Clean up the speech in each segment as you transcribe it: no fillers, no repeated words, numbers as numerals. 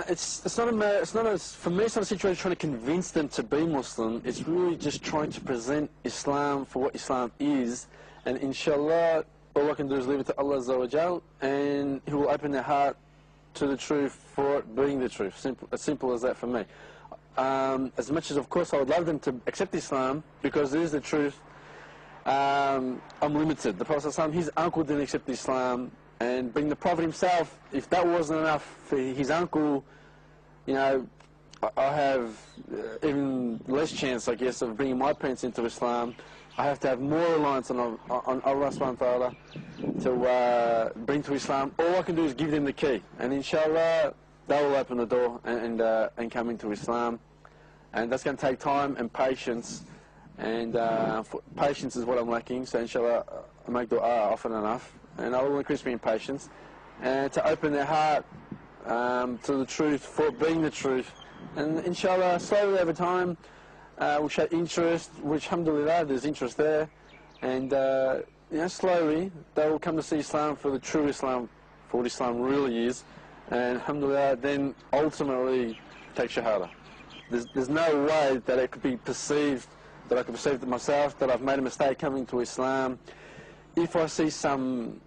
For me, it's not a situation trying to convince them to be Muslim. It's really just trying to present Islam for what Islam is, and inshallah, all I can do is leave it to Allah Azza wa Jal, and He will open their heart to the truth for it being the truth. As simple as that for me. As much as, of course, I would love them to accept Islam, because it is the truth, I'm limited. The Prophet ﷺ, his uncle didn't accept Islam, and being the Prophet himself, if that wasn't enough for his uncle, you know, I have even less chance, I guess, of bringing my parents into Islam. I have to have more reliance on Allah subhanahu wa ta'ala to bring to Islam. All I can do is give them the key, and inshallah, they will open the door and come into Islam. And that's going to take time and patience, and patience is what I'm lacking, so inshallah, I make dua often enough, and Allah will increase me in patience, and to open their heart to the truth, for being the truth. And inshallah, slowly over time, we'll show interest, which alhamdulillah, there's interest there, and you know, slowly they will come to see Islam for the true Islam, for what Islam really is, and alhamdulillah, then ultimately take Shahada. There's no way that it could be perceived, that I could perceive it myself, that I've made a mistake coming to Islam. If I see some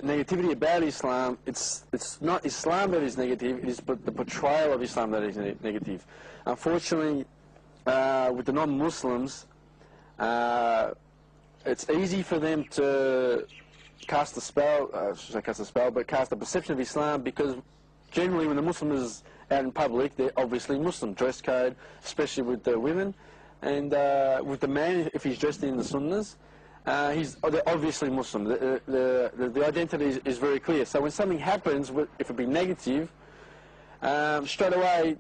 negativity about Islam, it's not Islam that is negative, it is but the portrayal of Islam that is negative. Unfortunately, with the non-Muslims, it's easy for them to cast a spell, but cast a perception of Islam, because generally when the Muslim is out in public, they're obviously Muslim, dress code, especially with the women, and with the man, if he's dressed in the Sunnahs, they're obviously Muslim. The identity is very clear. So when something happens, if it be negative, straight away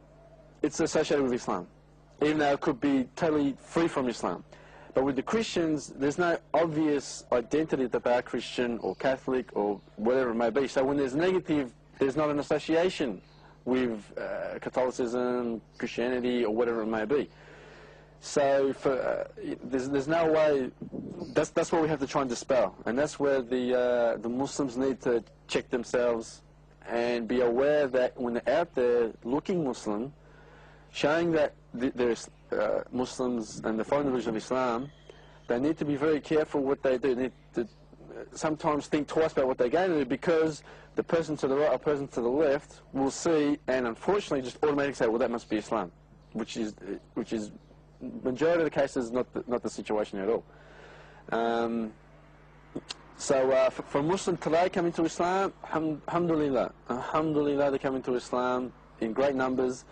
it's associated with Islam, even though it could be totally free from Islam. But with the Christians, there's no obvious identity that they are Christian or Catholic or whatever it may be. So when there's negative, there's not an association with Catholicism, Christianity, or whatever it may be. So there's no way. That's what we have to try and dispel, and that's where the Muslims need to check themselves and be aware that when they're out there looking Muslim, showing that there's Muslims and the following religion of Islam, they need to be very careful what they do. They need to sometimes think twice about what they're going to do, because the person to the right or person to the left will see and unfortunately just automatically say, well, that must be Islam, which is majority of the cases not the situation at all. So for Muslims today coming to Islam, alhamdulillah, they're coming to Islam in great numbers.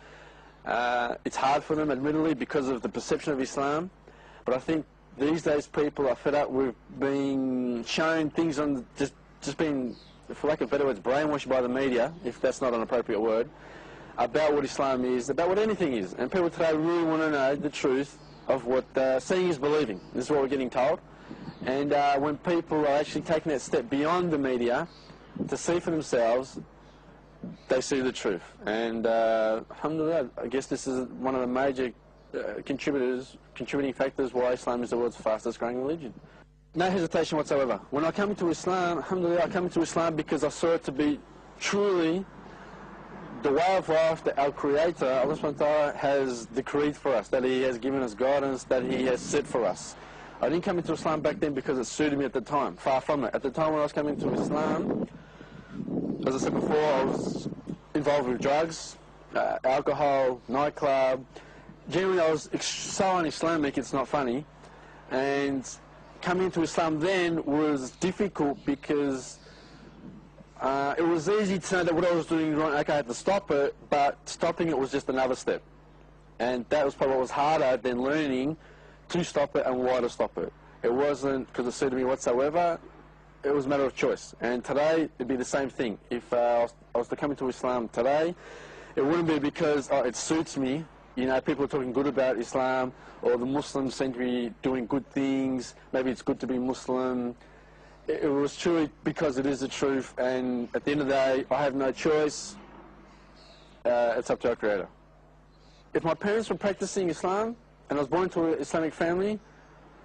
It's hard for them, admittedly, because of the perception of Islam, but I think these days people are fed up with being shown things on just being, for lack of better words, brainwashed by the media, if that's not an appropriate word, about what Islam is, about what anything is. And people today really want to know the truth of what seeing is believing. This is what we're getting told. And when people are actually taking that step beyond the media to see for themselves, they see the truth. And alhamdulillah, I guess this is one of the major contributing factors why Islam is the world's fastest growing religion. No hesitation whatsoever. When I come into Islam, alhamdulillah, I come into Islam because I saw it to be truly the way of life that our Creator, Allah subhanahu wa ta'ala, has decreed for us, that He has given us guidance, that He has set for us. I didn't come into Islam back then because it suited me at the time, far from it. At the time when I was coming to Islam, as I said before, I was involved with drugs, alcohol, nightclub. Generally I was so un-Islamic, it's not funny. And coming into Islam then was difficult because it was easy to know that what I was doing wrong, okay, I had to stop it, but stopping it was just another step. And that was probably what was harder than learning to stop it and why to stop it. It wasn't because it suited me whatsoever, it was a matter of choice. And today, it'd be the same thing. If I was to come into Islam today, it wouldn't be because it suits me. You know, people are talking good about Islam, or the Muslims seem to be doing good things, maybe it's good to be Muslim. It was truly because it is the truth, and at the end of the day, I have no choice. It's up to our Creator. If my parents were practicing Islam, and I was born into an Islamic family,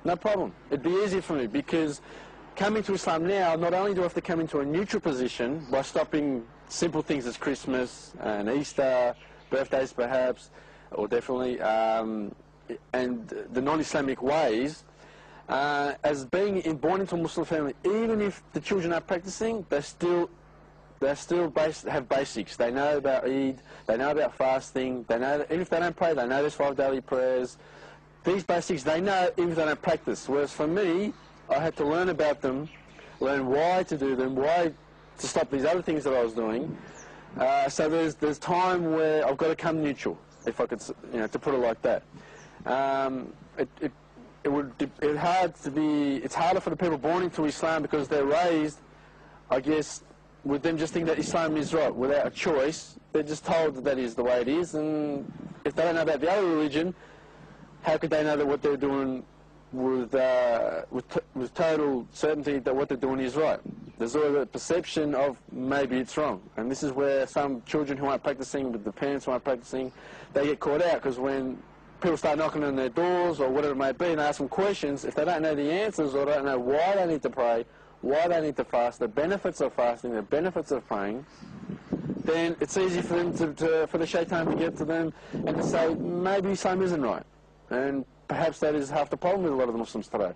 no problem. It'd be easy for me, because coming to Islam now, not only do I have to come into a neutral position by stopping simple things as Christmas and Easter, birthdays perhaps, or definitely, and the non-Islamic ways, as being born into a Muslim family, even if the children are practicing, they still have basics. They know about Eid, they know about fasting, they know that even if they don't pray, they know there's 5 daily prayers. These basics they know even if they don't practice. Whereas for me, I had to learn about them, learn why to do them, why to stop these other things that I was doing. So there's time where I've got to come neutral, if I could, to put it like that. It's harder for the people born into Islam because they're raised, I guess, with them just thinking that Islam is right without a choice. They're just told that is the way it is, and if they don't know about the other religion, how could they know that what they're doing with total certainty that what they're doing is right? There's always a perception of maybe it's wrong, and this is where some children who aren't practicing, with the parents who aren't practicing, they get caught out, because when people start knocking on their doors or whatever it may be and they ask them questions, if they don't know the answers or don't know why they need to pray, why they need to fast, the benefits of fasting, the benefits of praying, then it's easy for them for the shaitan to get to them and to say maybe Islam isn't right. And perhaps that is half the problem with a lot of the Muslims today.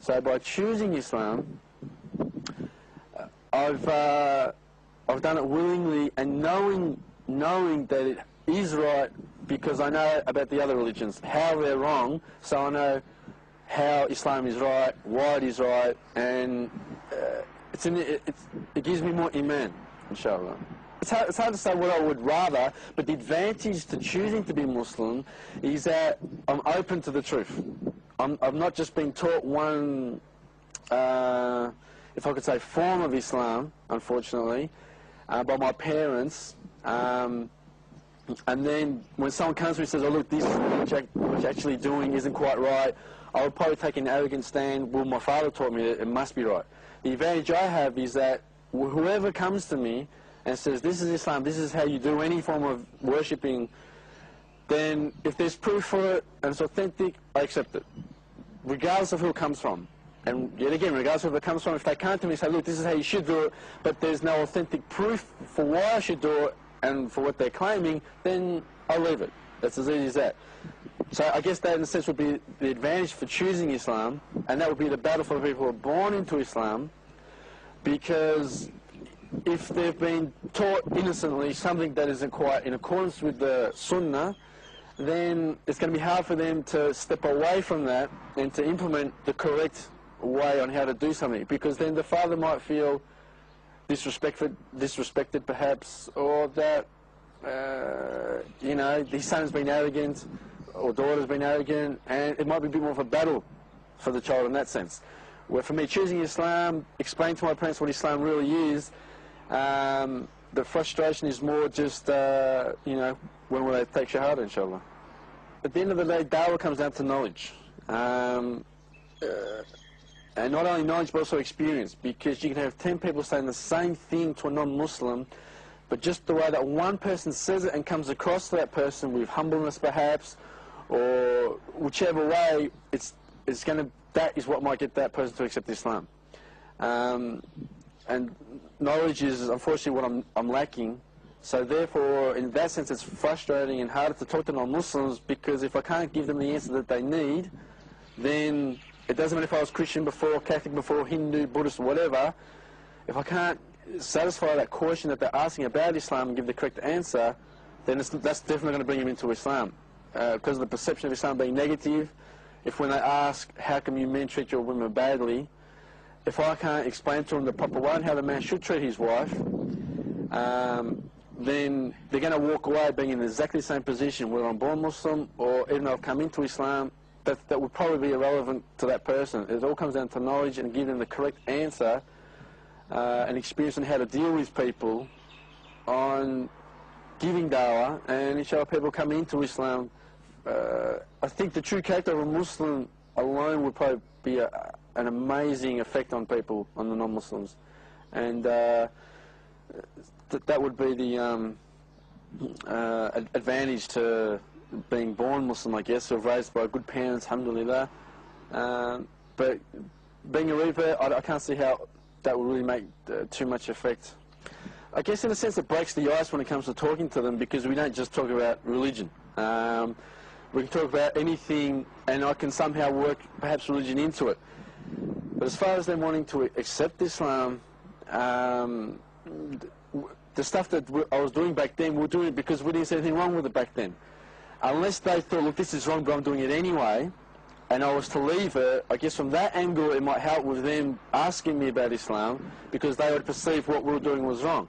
So by choosing Islam, I've done it willingly and knowing that it is right, because I know about the other religions, how they're wrong, so I know how Islam is right, why it is right, and it gives me more iman, inshallah. It's hard to say what I would rather, but the advantage to choosing to be Muslim is that I'm open to the truth. I've not just been taught one, if I could say, form of Islam, unfortunately, by my parents. And then when someone comes to me and says, oh look, this what you're actually doing isn't quite right, I would probably take an arrogant stand. Well, my father taught me that it must be right. The advantage I have is that whoever comes to me and says, this is Islam, this is how you do any form of worshipping, then if there's proof for it and it's authentic, I accept it, regardless of who it comes from. And yet again, regardless of who it comes from, if they come to me and say, look, this is how you should do it, but there's no authentic proof for why I should do it and for what they're claiming, then I'll leave it. That's as easy as that. So I guess that in a sense would be the advantage for choosing Islam, and that would be the battle for the people who are born into Islam, because if they've been taught innocently something that isn't quite in accordance with the Sunnah, then it's going to be hard for them to step away from that and to implement the correct way on how to do something, because then the father might feel disrespected perhaps, or that his son's been arrogant or daughter's been arrogant, and it might be a bit more of a battle for the child in that sense. Where for me, choosing Islam, explaining to my parents what Islam really is, the frustration is more just, when will they take Shahada, inshallah. At the end of the day, dawah comes down to knowledge. And not only knowledge, but also experience, because you can have 10 people saying the same thing to a non-Muslim, but just the way that one person says it and comes across to that person with humbleness perhaps, or whichever way, that is what might get that person to accept Islam. And knowledge is unfortunately what I'm lacking. So therefore, in that sense, it's frustrating and harder to talk to non-Muslims, because if I can't give them the answer that they need, then it doesn't matter if I was Christian before, Catholic before, Hindu, Buddhist, whatever. If I can't satisfy that question that they're asking about Islam and give the correct answer, then that's definitely going to bring them into Islam. Because of the perception of Islam being negative, if when they ask, how come you men treat your women badly, if I can't explain to them the proper way and how the man should treat his wife, then they're going to walk away being in exactly the same position, whether I'm born Muslim or even though I've come into Islam. That would probably be irrelevant to that person. It all comes down to knowledge and giving them the correct answer and experience on how to deal with people on giving dawah, and inshallah people coming into Islam. I think the true character of a Muslim alone would probably be an amazing effect on people, on the non-Muslims, and that would be the advantage to being born Muslim, I guess, or raised by good parents, alhamdulillah. But being a revert, I can't see how that will really make too much effect. I guess in a sense it breaks the ice when it comes to talking to them, because we don't just talk about religion. We can talk about anything, and I can somehow work perhaps religion into it. But as far as them wanting to accept Islam, the stuff that I was doing back then, we were doing it because we didn't see anything wrong with it back then. Unless they thought, look, this is wrong, but I'm doing it anyway, and I was to leave it, I guess from that angle it might help with them asking me about Islam, because they would perceive what we were doing was wrong.